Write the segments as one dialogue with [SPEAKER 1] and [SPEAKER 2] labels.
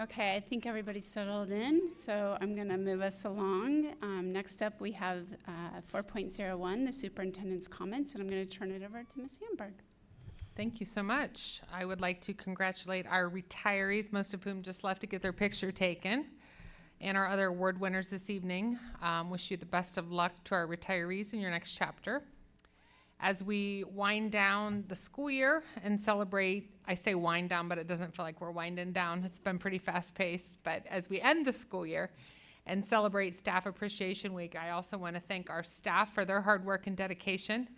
[SPEAKER 1] Okay, I think everybody's settled in, so I'm going to move us along. Next up, we have 4.01, the superintendent's comments, and I'm going to turn it over to Ms. Hamburg.
[SPEAKER 2] Thank you so much. I would like to congratulate our retirees, most of whom just left to get their picture taken, and our other award winners this evening. Wish you the best of luck to our retirees in your next chapter. As we wind down the school year and celebrate, I say wind down, but it doesn't feel like we're winding down. It's been pretty fast-paced. But as we end the school year and celebrate Staff Appreciation Week, I also want to thank our staff for their hard work and dedication.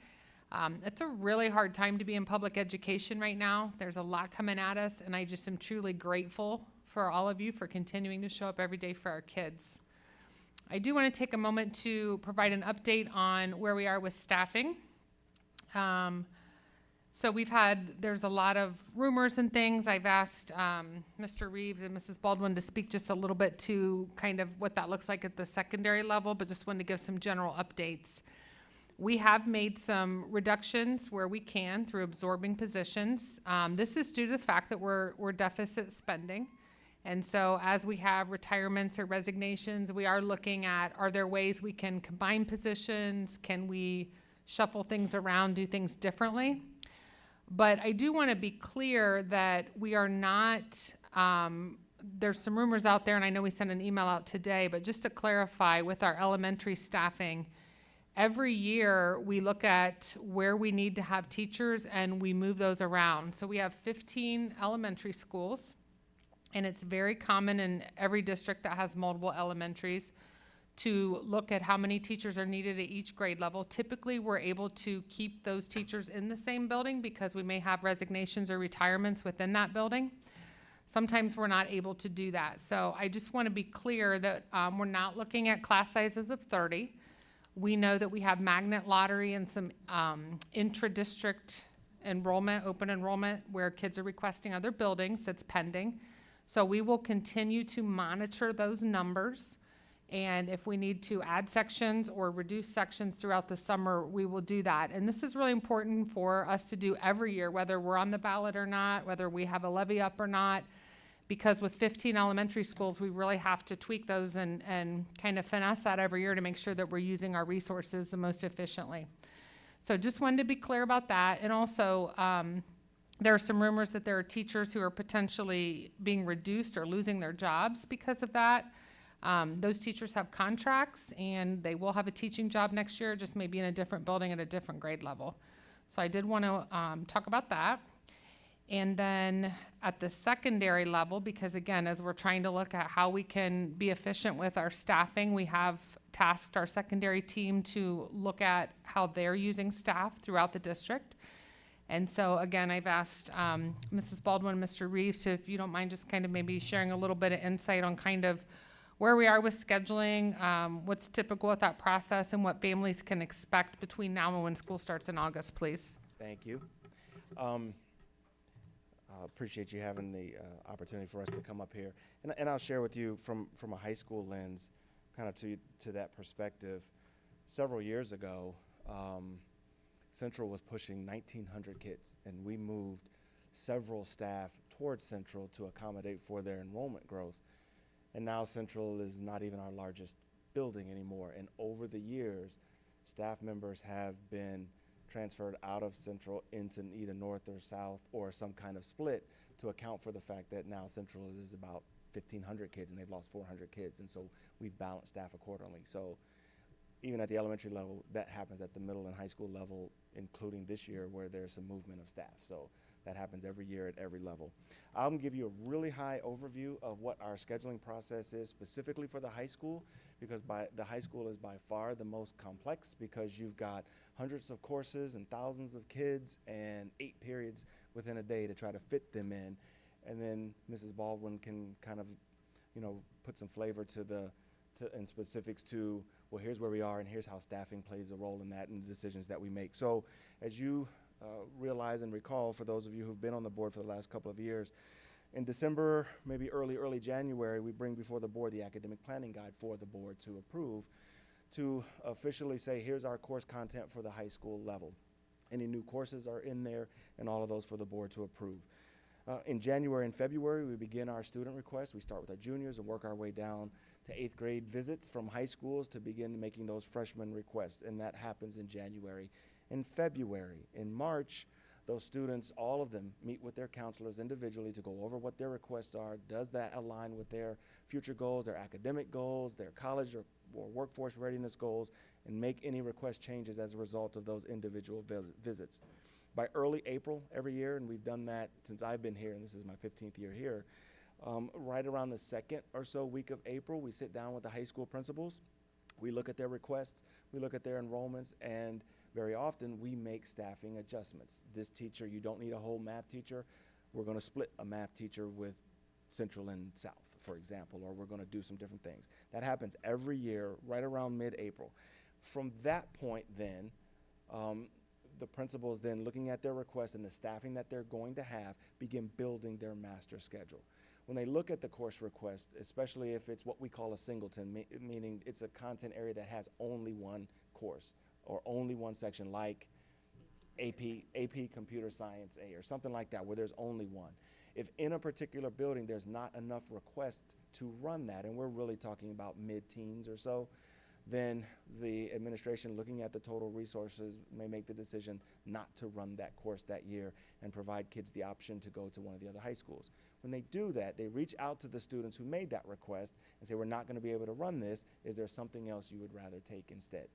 [SPEAKER 2] It's a really hard time to be in public education right now. There's a lot coming at us, and I just am truly grateful for all of you for continuing to show up every day for our kids. I do want to take a moment to provide an update on where we are with staffing. So there's a lot of rumors and things. I've asked Mr. Reeves and Mrs. Baldwin to speak just a little bit to kind of what that looks like at the secondary level, but just wanted to give some general updates. We have made some reductions where we can through absorbing positions. This is due to the fact that we're deficit spending. And so as we have retirements or resignations, we are looking at, are there ways we can combine positions? Can we shuffle things around, do things differently? But I do want to be clear that we are not, there's some rumors out there, and I know we sent an email out today, but just to clarify, with our elementary staffing, every year we look at where we need to have teachers and we move those around. So we have 15 elementary schools, and it's very common in every district that has multiple elementaries to look at how many teachers are needed at each grade level. Typically, we're able to keep those teachers in the same building because we may have resignations or retirements within that building. Sometimes we're not able to do that. So I just want to be clear that we're not looking at class sizes of 30. We know that we have magnet lottery and some intra-district enrollment, open enrollment, where kids are requesting other buildings. That's pending. So we will continue to monitor those numbers. And if we need to add sections or reduce sections throughout the summer, we will do that. And this is really important for us to do every year, whether we're on the ballot or not, whether we have a levy up or not, because with 15 elementary schools, we really have to tweak those and kind of finesse that every year to make sure that we're using our resources the most efficiently. So just wanted to be clear about that. And also, there are some rumors that there are teachers who are potentially being reduced or losing their jobs because of that. Those teachers have contracts, and they will have a teaching job next year, just maybe in a different building at a different grade level. So I did want to talk about that. And then at the secondary level, because again, as we're trying to look at how we can be efficient with our staffing, we have tasked our secondary team to look at how they're using staff throughout the district. And so again, I've asked Mrs. Baldwin and Mr. Reeves, if you don't mind just kind of maybe sharing a little bit of insight on kind of where we are with scheduling, what's typical with that process, and what families can expect between now and when school starts in August, please.
[SPEAKER 3] Thank you. I appreciate you having the opportunity for us to come up here. And I'll share with you from a high school lens, kind of to that perspective. Several years ago, Central was pushing 1,900 kids, and we moved several staff towards Central to accommodate for their enrollment growth. And now Central is not even our largest building anymore. And over the years, staff members have been transferred out of Central into either North or South or some kind of split to account for the fact that now Central is about 1,500 kids and they've lost 400 kids. And so we've balanced staff accordingly. So even at the elementary level, that happens at the middle and high school level, including this year where there's some movement of staff. So that happens every year at every level. I'm gonna give you a really high overview of what our scheduling process is specifically for the high school, because the high school is by far the most complex, because you've got hundreds of courses and thousands of kids and 8 periods within a day to try to fit them in. And then Mrs. Baldwin can kind of, put some flavor and specifics to, well, here's where we are and here's how staffing plays a role in that and the decisions that we make. So as you realize and recall, for those of you who've been on the board for the last couple of years, in December, maybe early January, we bring before the board the academic planning guide for the board to approve, to officially say, here's our course content for the high school level. Any new courses are in there, and all of those for the board to approve. In January and February, we begin our student requests. We start with our juniors and work our way down to 8th grade visits from high schools to begin making those freshman requests, and that happens in January and February. In March, those students, all of them, meet with their counselors individually to go over what their requests are. Does that align with their future goals, their academic goals, their college or workforce readiness goals, and make any request changes as a result of those individual visits. By early April every year, and we've done that since I've been here, and this is my 15th year here, right around the second or so week of April, we sit down with the high school principals. We look at their requests, we look at their enrollments, and very often we make staffing adjustments. This teacher, you don't need a whole math teacher. We're going to split a math teacher with Central and South, for example, or we're going to do some different things. That happens every year right around mid-April. From that point then, the principals then, looking at their requests and the staffing that they're going to have, begin building their master schedule. When they look at the course request, especially if it's what we call a singleton, meaning it's a content area that has only one course or only one section, like AP Computer Science A or something like that, where there's only one. If in a particular building there's not enough requests to run that, and we're really talking about mid-teens or so, then the administration, looking at the total resources, may make the decision not to run that course that year and provide kids the option to go to one of the other high schools. When they do that, they reach out to the students who made that request and say, we're not going to be able to run this. Is there something else you would rather take instead?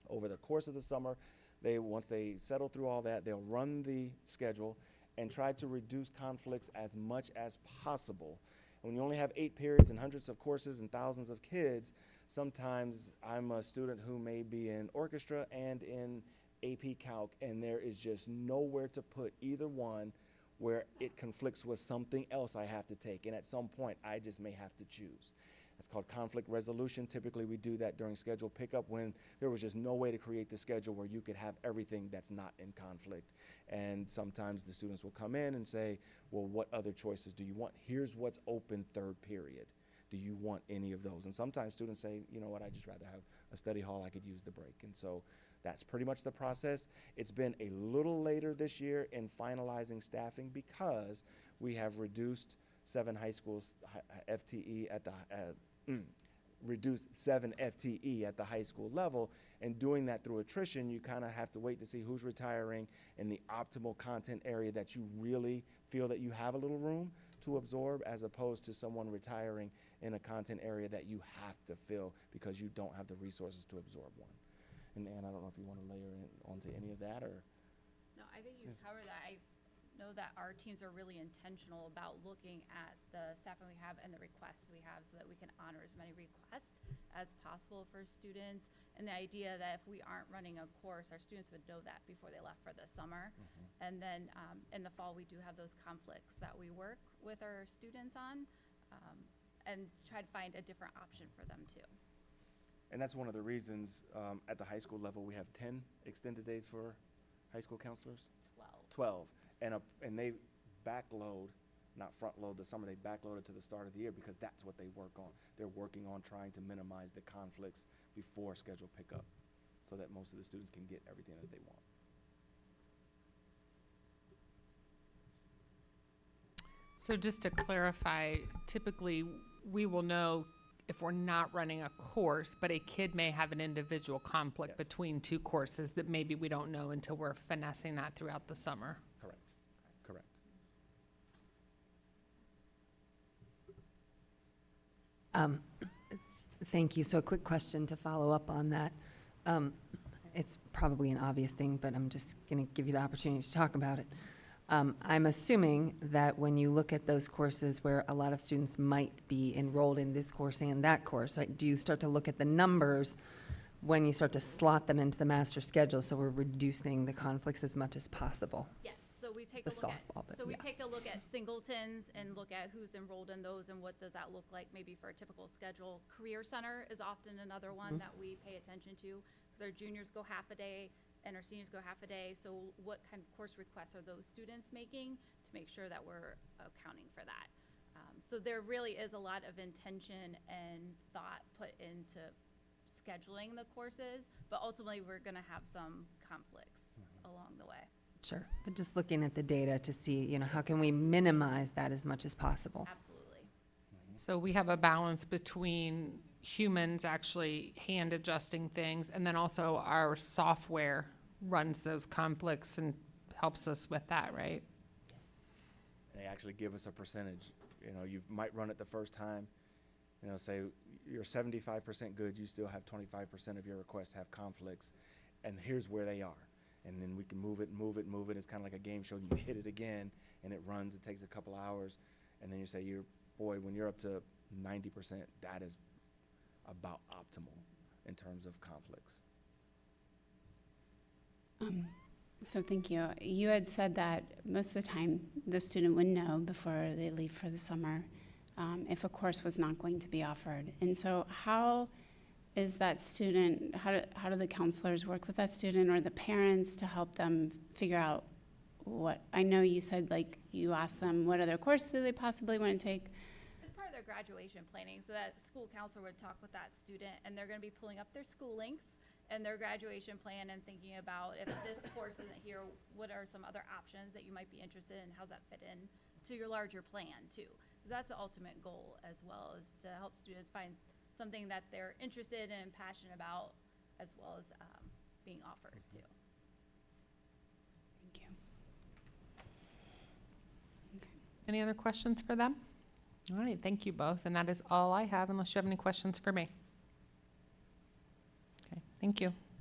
[SPEAKER 3] Over the course of the summer, once they settle through all that, they'll run the schedule and try to reduce conflicts as much as possible. When you only have 8 periods and hundreds of courses and thousands of kids, sometimes I'm a student who may be in orchestra and in AP Calc, and there is just nowhere to put either one where it conflicts with something else I have to take. And at some point, I just may have to choose. That's called conflict resolution. Typically, we do that during schedule pickup when there was just no way to create the schedule where you could have everything that's not in conflict. And sometimes the students will come in and say, well, what other choices do you want? Here's what's open third period. Do you want any of those? And sometimes students say, you know what, I'd just rather have a study hall, I could use the break. And so that's pretty much the process. It's been a little later this year in finalizing staffing because we have reduced 7 high schools FTE at the reduced 7 FTE at the high school level, and doing that through attrition, you kind of have to wait to see who's retiring in the optimal content area that you really feel that you have a little room to absorb, as opposed to someone retiring in a content area that you have to fill because you don't have the resources to absorb one. And Ann, I don't know if you want to layer in onto any of that, or?
[SPEAKER 4] No, I think you covered that. I know that our teams are really intentional about looking at the staffing we have and the requests we have so that we can honor as many requests as possible for students. And the idea that if we aren't running a course, our students would know that before they left for the summer.
[SPEAKER 3] Mm-hmm.
[SPEAKER 4] And then in the fall, we do have those conflicts that we work with our students on and try to find a different option for them too.
[SPEAKER 3] And that's one of the reasons at the high school level we have 10 extended days for high school counselors? 12. And they backload, not front load the summer, they backload it to the start of the year because that's what they work on. They're working on trying to minimize the conflicts before schedule pickup so that most of the students can get everything that they want.
[SPEAKER 2] So just to clarify, typically we will know if we're not running a course, but a kid may have an individual conflict
[SPEAKER 3] Yes.
[SPEAKER 2] between 2 courses that maybe we don't know until we're finessing that throughout the summer.
[SPEAKER 3] Correct.
[SPEAKER 5] Thank you. So a quick question to follow up on that. It's probably an obvious thing, but I'm just going to give you the opportunity to talk about it. I'm assuming that when you look at those courses where a lot of students might be enrolled in this course and that course, right, do you start to look at the numbers when you start to slot them into the master schedule so we're reducing the conflicts as much as possible?
[SPEAKER 4] Yes, so we take
[SPEAKER 5] It's
[SPEAKER 4] a
[SPEAKER 5] a
[SPEAKER 4] look at,
[SPEAKER 5] softball, but
[SPEAKER 4] so we
[SPEAKER 5] yeah.
[SPEAKER 4] take a look at singletons and look at who's enrolled in those and what does that look like maybe for a typical schedule. Career Center is often another one that we pay attention to because our juniors go half a day and our seniors go half a day. So what kind of course requests are those students making to make sure that we're accounting for that? So there really is a lot of intention and thought put into scheduling the courses, but ultimately we're gonna have some conflicts along the way.
[SPEAKER 5] Sure, but just looking at the data to see, you know, how can we minimize that as much as possible?
[SPEAKER 4] Absolutely.
[SPEAKER 2] So we have a balance between humans actually hand adjusting things, and then also our software runs those conflicts and helps us with that, right?
[SPEAKER 3] They actually give us a percentage. You know, you might run it the first time, you know, say you're 75% good, you still have 25% of your requests have conflicts, and here's where they are. And then we can move it, move it, move it. It's kind of like a game show. You hit it again, and it runs. It takes a couple hours, and then you say, boy, when you're up to 90%, that is about optimal in terms of conflicts.
[SPEAKER 1] So thank you. You had said that most of the time the student would know before they leave for the summer if a course was not going to be offered. And so how is that student, how do the counselors work with that student or the parents to help them figure out what, I know you said like you asked them what other course do they possibly want to take?
[SPEAKER 4] As part of their graduation planning, so that school counselor would talk with that student, and they're gonna be pulling up their school links and their graduation plan and thinking about if this course isn't here, what are some other options that you might be interested in? How's that fit in to your larger plan too? Because that's the ultimate goal as well, is to help students find something that they're interested in and passionate about, as well as being offered too.
[SPEAKER 1] Thank you.
[SPEAKER 2] Any other questions for them? All right, thank you both, and that is all I have, unless you have any questions for me. Okay, thank you.